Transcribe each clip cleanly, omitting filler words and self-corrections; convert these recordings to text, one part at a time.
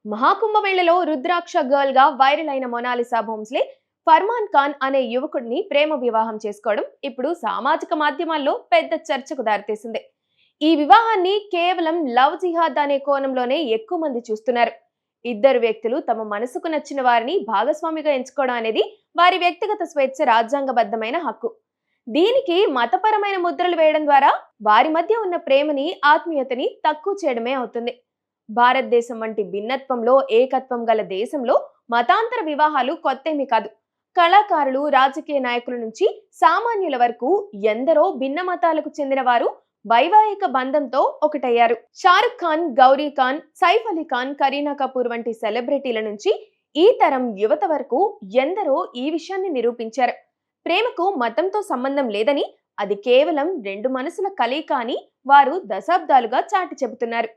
మహాకుంభమేళలో రుద్రాక్ష girl గా viral అయిన Mona Lisa Bhonsle Furman Khan అనే యువకుడిని ప్రేమ వివాహం చేసుకోవడం ఇప్పుడు సామాజిక మాధ్యమాల్లో పెద్ద చర్చకు దారితీసింది. ఈ వివాహాన్ని కేవలం లవ్ జిహాద్ అనే కోణంలోనే ఎక్కువ మంది చూస్తున్నారు. ఇద్దరు వ్యక్తులు తమ మనసుకు నచ్చిన వారిని భాగస్వామిగా ఎంచుకోవడం అనేది వారి వ్యక్తిగత స్వేచ్ఛ, రాజ్యాంగబద్ధమైన హక్కు. దీనికి మతపరమైన ముద్రలు వేయడం ద్వారా వారి మధ్య ఉన్న ప్రేమని, ఆత్మీయతని తక్కువ చేయడమే అవుతుంది. భారతదేశం వంటి భిన్నత్వంలో ఏకత్వం గల దేశంలో మతాంతర వివాహాలు కొత్తేమీ కాదు. కళాకారులు, రాజకీయ నాయకుల నుంచి సామాన్యుల వరకు ఎందరో భిన్న మతాలకు చెందిన వారు వైవాహిక బంధంతో ఒకటయ్యారు. షారుఖ్ ఖాన్, గౌరీ ఖాన్, సైఫ్ అలీ ఖాన్, కరీనా కపూర్ వంటి సెలబ్రిటీల నుంచి ఈ తరం యువత వరకు ఎందరో ఈ విషయాన్ని నిరూపించారు. ప్రేమకు మతంతో సంబంధం లేదని, అది కేవలం రెండు మనసుల కలయిక అని వారు దశాబ్దాలుగా చాటి చెబుతున్నారు.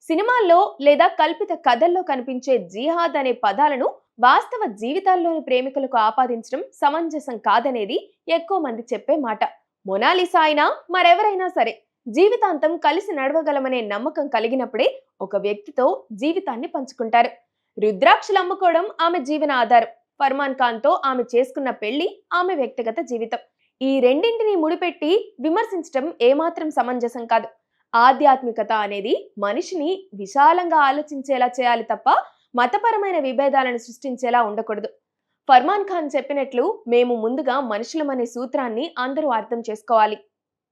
సినిమాల్లో లేదా కల్పిత కథల్లో కనిపించే జిహాద్ అనే పదాలను వాస్తవ జీవితాల్లోని ప్రేమికులకు ఆపాదించడం సమంజసం కాదనేది ఎక్కువ మంది చెప్పే మాట. మొనాలిసా అయినా మరెవరైనా సరే జీవితాంతం కలిసి నడవగలమనే నమ్మకం కలిగినప్పుడే ఒక వ్యక్తితో జీవితాన్ని పంచుకుంటారు. రుద్రాక్షలు అమ్ముకోవడం ఆమె జీవన ఆధారం. ఫర్మాన్ ఖాన్ తో ఆమె చేసుకున్న పెళ్లి ఆమె వ్యక్తిగత జీవితం. ఈ రెండింటిని ముడిపెట్టి విమర్శించడం ఏమాత్రం సమంజసం కాదు. ఆధ్యాత్మికత అనేది మనిషిని విశాలంగా ఆలోచించేలా చేయాలి తప్ప మతపరమైన విభేదాలను సృష్టించేలా ఉండకూడదు. ఫర్మాన్ ఖాన్ చెప్పినట్లు, మేము ముందుగా మనుషులమనే సూత్రాన్ని అందరూ అర్థం చేసుకోవాలి.